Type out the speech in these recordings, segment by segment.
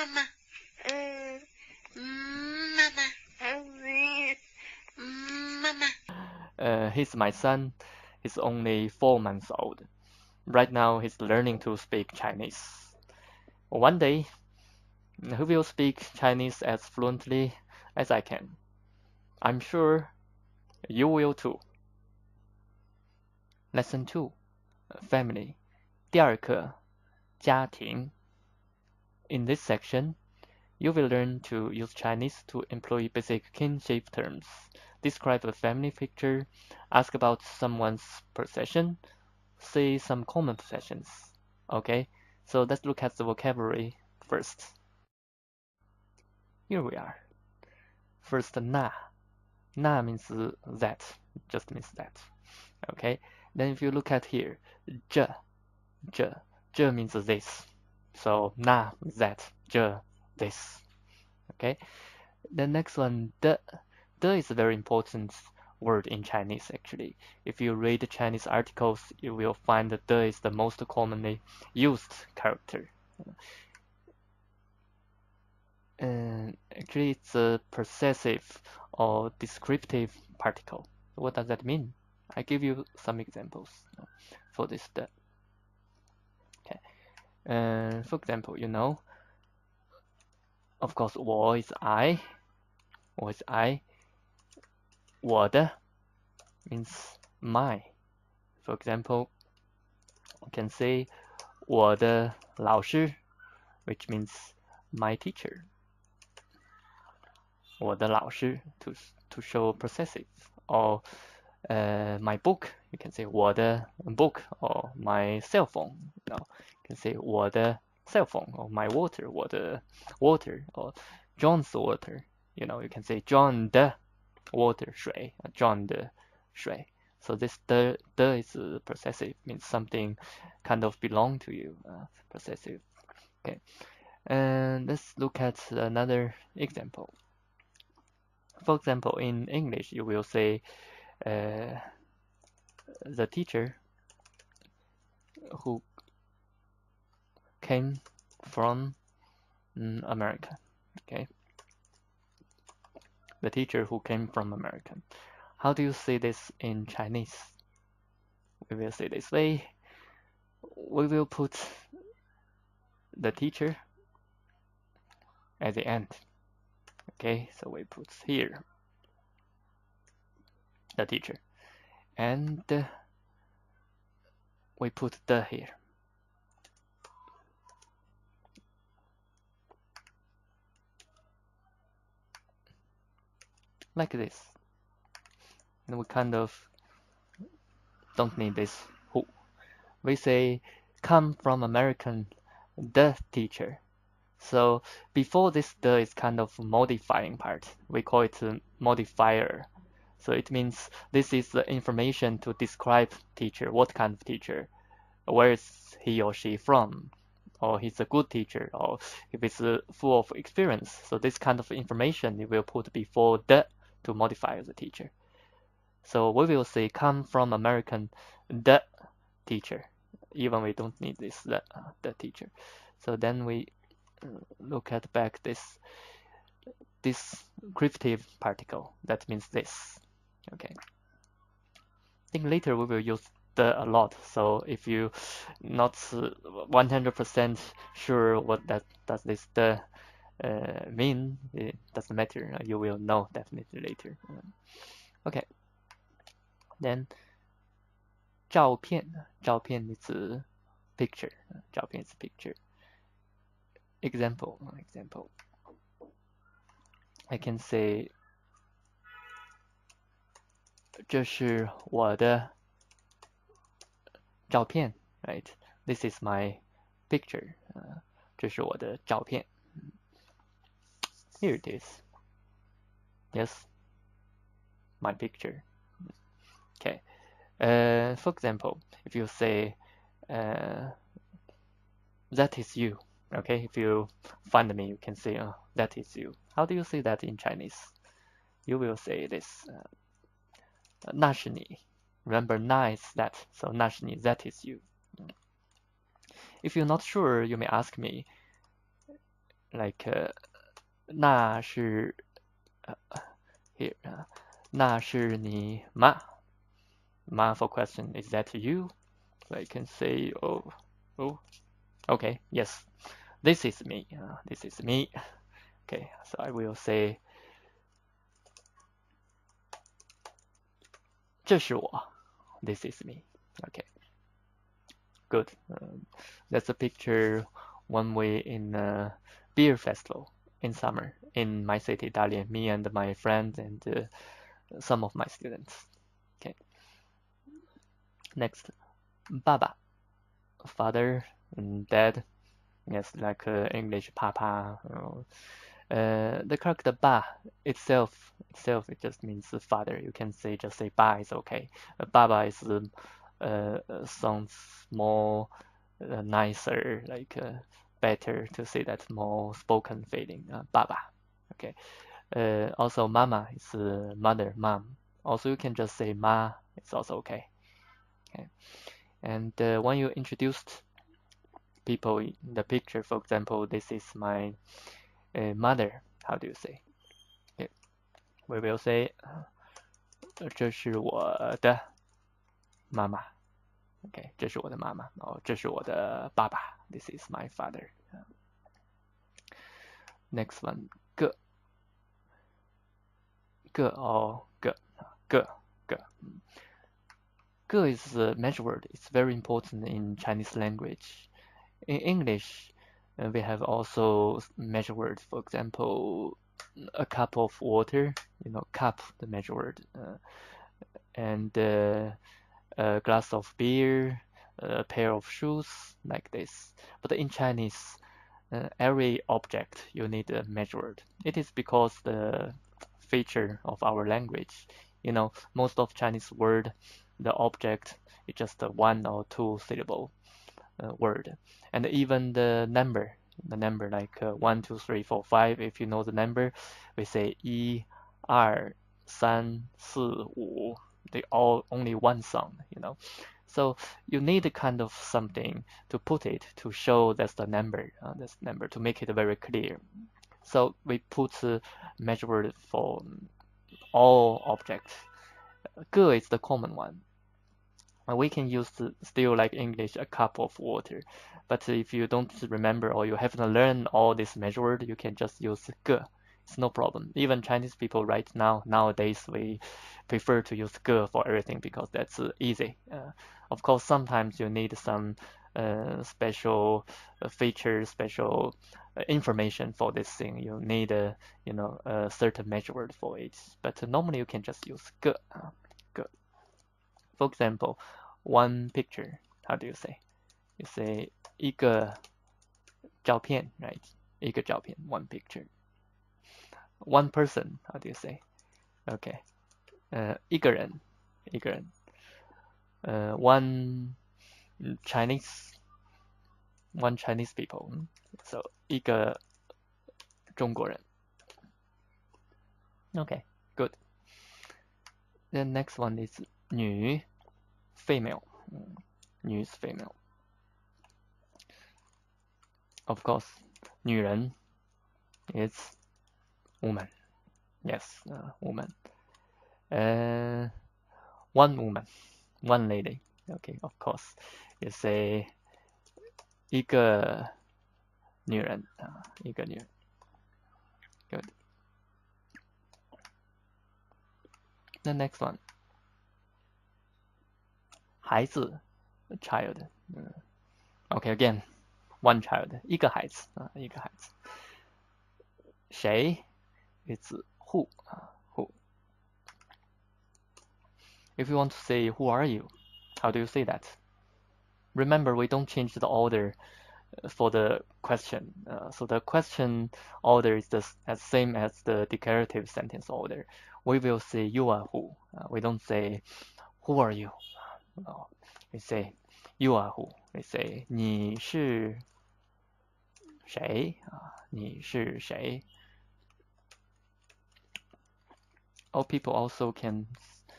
Mama. Mama. Mama. He's my son. He's only 4 months old. Right now, he's learning to speak Chinese. One day, he will speak Chinese as fluently as I can. I'm sure you will too. Lesson 2, Family. 第二课，家庭。In this section, you will learn to use Chinese to employ basic kinship terms, describe a family picture, ask about someone's possession, say some common possessions. Okay, so let's look at the vocabulary first. Here we are. First, na. Na means that, just means that. Okay, then if you look at here, zhe, zhe means this. So na means that, zhe, this. Okay, the next one, de. De is a very important word in Chinese actually. If you read Chinese articles, you will find that de is the most commonly used character. And actually, it's a possessive or descriptive particle. What does that mean? I give you some examples for this. Okay. For example, of course, 我 is I. 我 is I. 我的 means my. For example, you can say 我的老师, which means my teacher. 我的老师 to show possessive. Or my book, you can say 我的 book, or my cell phone. You can say 我的 cell phone, or my water, 我的 water, or John's water. You can say John 的 water, 水, John 的水. So this the is possessive, means something kind of belong to you, possessive. Okay, and let's look at another example. For example, in English, you will say the teacher who came from America. Okay, the teacher who came from America. How do you say this in Chinese? We will say this way. We will put the teacher at the end. Okay, so we put here the teacher, and we put the here. Like this. And we kind of don't need this who. We say come from American, the teacher. So before this the is kind of modifying part. We call it a modifier. So it means this is the information to describe teacher, what kind of teacher, where is he or she from, or he's a good teacher, or if it's full of experience. So this kind of information you will put before the to modify the teacher. So we will say come from American, the teacher, even we don't need this the teacher. So then we look at back this descriptive particle. That means this. Okay. I think later we will use the a lot. So if you not 100% sure what does this the mean, it doesn't matter. You will know definitely later. Okay. Then 照片 is a picture. 照片 is a picture. Example. I can say 这是我的照片 right? This is my picture. 这是我的照片 Here it is. Yes, my picture. Okay. For example, if you say that is you. Okay, if you find me, you can say that is you. How do you say that in Chinese? You will say this. 那是你. Remember, 那 is that, so 那是你, that is you. If you're not sure, you may ask me, like 那是 here 那是你吗 ma for question, is that you? So I can say oh okay, yes, this is me, this is me. Okay, so I will say 这是我 this is me. Okay, good. That's a picture one way in a beer festival in summer in my city, Dalian. Me and my friends and some of my students. Okay. Next, Baba, father and dad. Yes, like English papa. The character ba itself it just means father. You can say just say ba is okay. Baba is sounds more nicer, like better to say that more spoken feeling. Baba. Okay. Also mama is mother, mom. Also you can just say ma. It's also okay. Okay. And when you introduced people in the picture, for example, this is my mother. How do you say? Okay. We will say 这是我的妈妈。Okay, 这是我的妈妈。哦，这是我的爸爸。This is my father. Next one, 个or 个。个 is a measure word. It's very important in Chinese language. In English, we have also measure words. For example, a cup of water, cup, the measure word, and a glass of beer, a pair of shoes, like this. But in Chinese, every object you need a measure word. It is because the feature of our language. Most of Chinese word, the object is just a one or two syllable word, and even the number like 1, 2, 3, 4, 5. If you know the number, we say 1, 2, 3, 4, 5. They all only one sound, So you need a kind of something to put it to show that's the number, to make it very clear. So we put a measure word for all objects. 个 is the common one. We can use still like English a cup of water, but if you don't remember or you haven't learned all this measure word, you can just use 个. It's no problem. Even Chinese people right nowadays we prefer to use 个 for everything because that's easy. Of course, sometimes you need some special features, special information for this thing. You need a certain measure word for it. But normally you can just use 个. For example, one picture. How do you say? You say 一个照片, right? 一个照片, one picture. One person. How do you say? Okay. 一个人. One Chinese people. So 一个中国人. Okay, good. The next one is 女 female. 女 is female. Of course, 女人 is woman. Yes, woman. One woman, one lady. Okay, of course. You say 一个女人. 一个女人. Good. The next one. 孩子 child. Okay, again, one child. 一个孩子. 一个孩子. 谁 it's who. Who. If you want to say who are you, how do you say that? Remember, we don't change the order for the question. So the question order is as same as the declarative sentence order. We will say you are who. We don't say who are you. No. We say you are who. We say 你是谁? 你是谁? Or people also can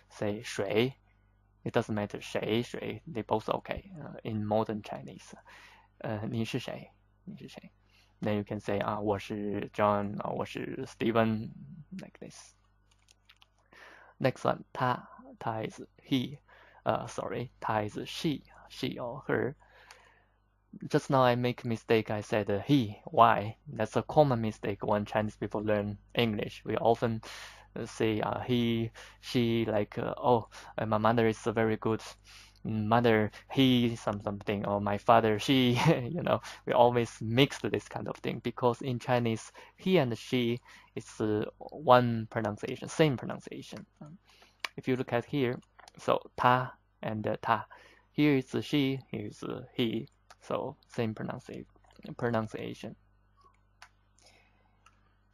say 谁. It doesn't matter 谁 they both okay in modern Chinese. 你是谁? 你是谁? Then you can say 我是 John, 我是 Steven, like this. Next one, 他 is he. Sorry, 他 is she or her. Just now I make a mistake. I said he. Why? That's a common mistake when Chinese people learn English. We often say he, she, like my mother is a very good mother. He something, or my father, she. We always mix this kind of thing because in Chinese, he and she is one pronunciation, same pronunciation. If you look at here, so 他 and 他. Here is she, here is he. So same pronunciation.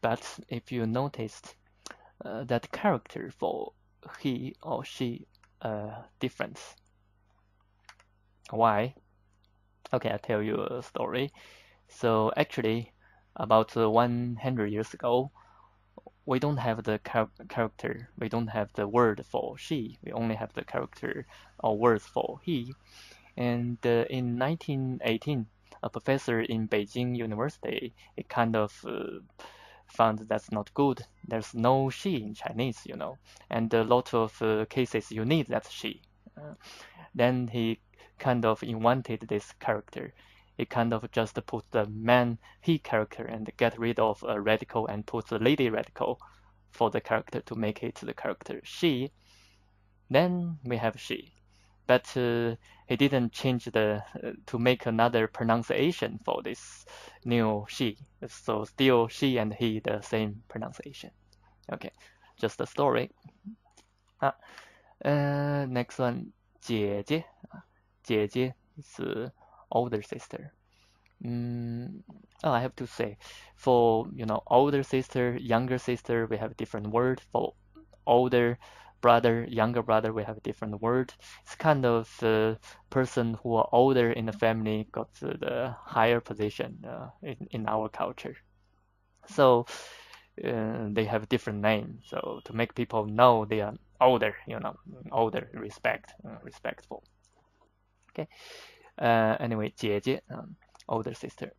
But if you noticed that character for he or she different. Why? Okay, I'll tell you a story. So actually, about 100 years ago, we don't have the character, we don't have the word for she, we only have the character or words for he. And in 1918, a professor in Beijing University, it kind of found that's not good. There's no she in Chinese, and a lot of cases you need that she. Then he kind of invented this character. He kind of just put the man he character and get rid of a radical and put the lady radical for the character to make it the character she. Then we have she. But he didn't change to make another pronunciation for this new she. So still she and he the same pronunciation. Okay, just a story. Next one, 姐姐. 姐姐 is older sister. I have to say, for older sister, younger sister, we have different word. For older brother, younger brother, we have a different word. It's kind of the person who are older in the family got the higher position in our culture. So they have different names. So to make people know they are older, older, respectful. Okay. Anyway, 姐姐, older sister.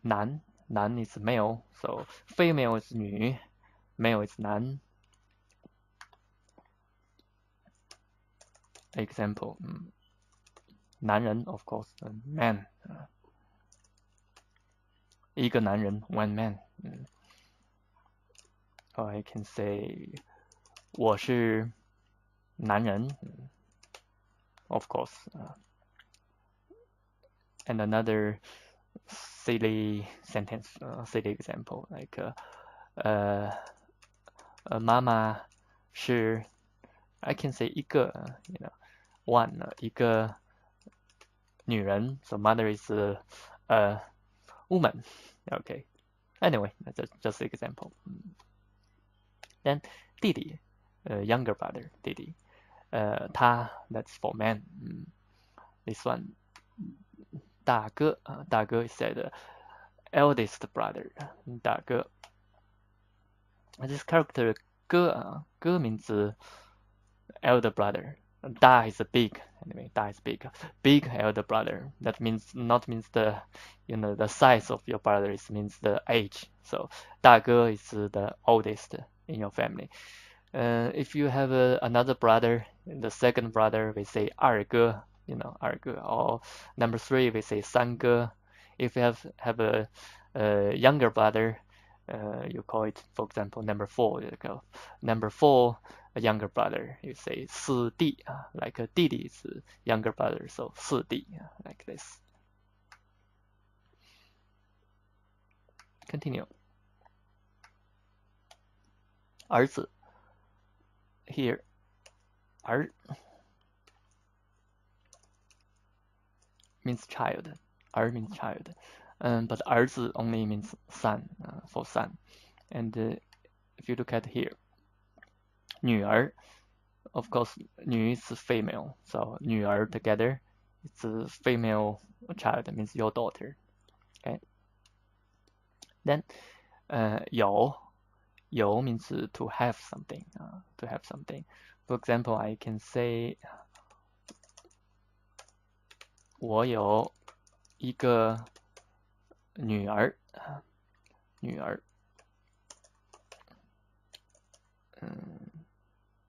男 is male, so female is 女, male is 男. Example, 男人 of course, man. 一个男人 one man. Or I can say 我是男人 of course. And another silly sentence, silly example, like 妈妈是 I can say 一个 one 一个女人 so mother is a woman. Okay, anyway, that's just an example. Then 弟弟 younger brother 弟弟他 that's for man. This one 大哥 大哥 is said eldest brother 大哥. This character 哥 means elder brother. 大 is big. Anyway, 大 is big. Big elder brother. That means not means the the size of your brother. It means the age. So 大哥 is the oldest in your family. If you have another brother, the second brother, we say 二哥. 二哥. Or number 3, we say 三哥. If you have a younger brother, you call it, for example, number 4. Number 4, a younger brother, you say 四弟, like a 弟弟 is a younger brother, so 四弟, like this. Continue. 儿子 here, 儿 means child. 儿 means child. But 儿子 only means son, for son. And if you look at here, 女儿, of course, 女 is female. So 女儿 together, it's a female child, means your daughter. Okay. Then 有 means to have something. To have something. For example, I can say 我有一个女儿，女儿。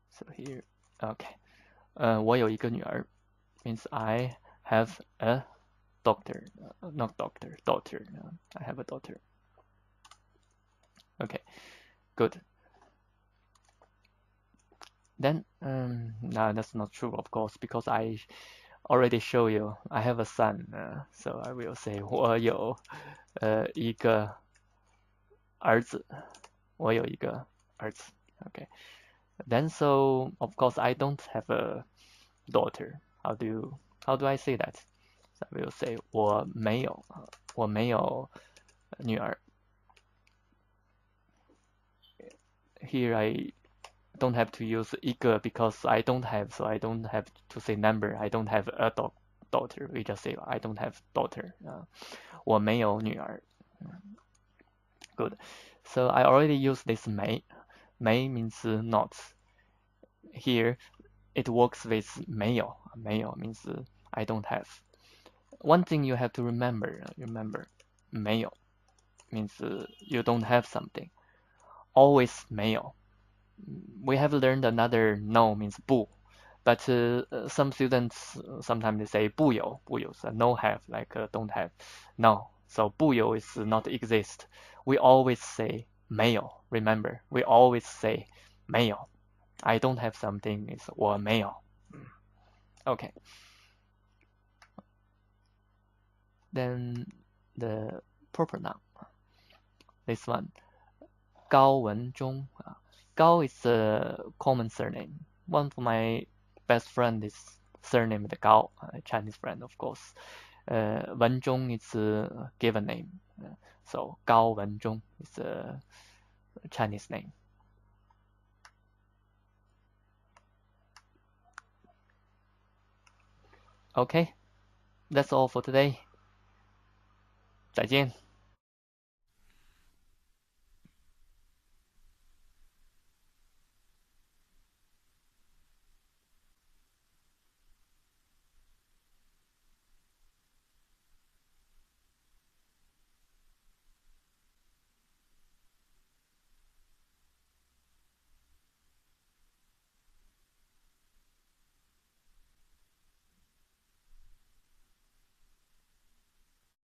So here, okay. 我有一个女儿 means I have a daughter, not daughter, daughter. I have a daughter. Okay, good. Then, no, that's not true, of course, because I already show you I have a son. So I will say 我有一个儿子，我有一个儿子。Okay. Then so of course I don't have a daughter. How do I say that? So I will say 我没有女儿。Here I don't have to use 一个 because I don't have, so I don't have to say number. I don't have a daughter. We just say I don't have daughter. 我没有女儿。Good. So I already used this 没 means not. Here it works with 没有means I don't have. One thing you have to remember 没有 means you don't have something. Always 没有. We have learned another no means 不, but some students sometimes they say 不有 so no have like don't have. No, so 不有 is not exist. We always say 没有. Remember, we always say 没有. I don't have something is 我没有. Okay. Then the proper noun. This one. 高文中. Gao is a common surname. One of my best friend is surnamed Gao, a Chinese friend, of course. Wenzhong is a given name. So Gao Wenzhong is a Chinese name. Okay, that's all for today. 再见。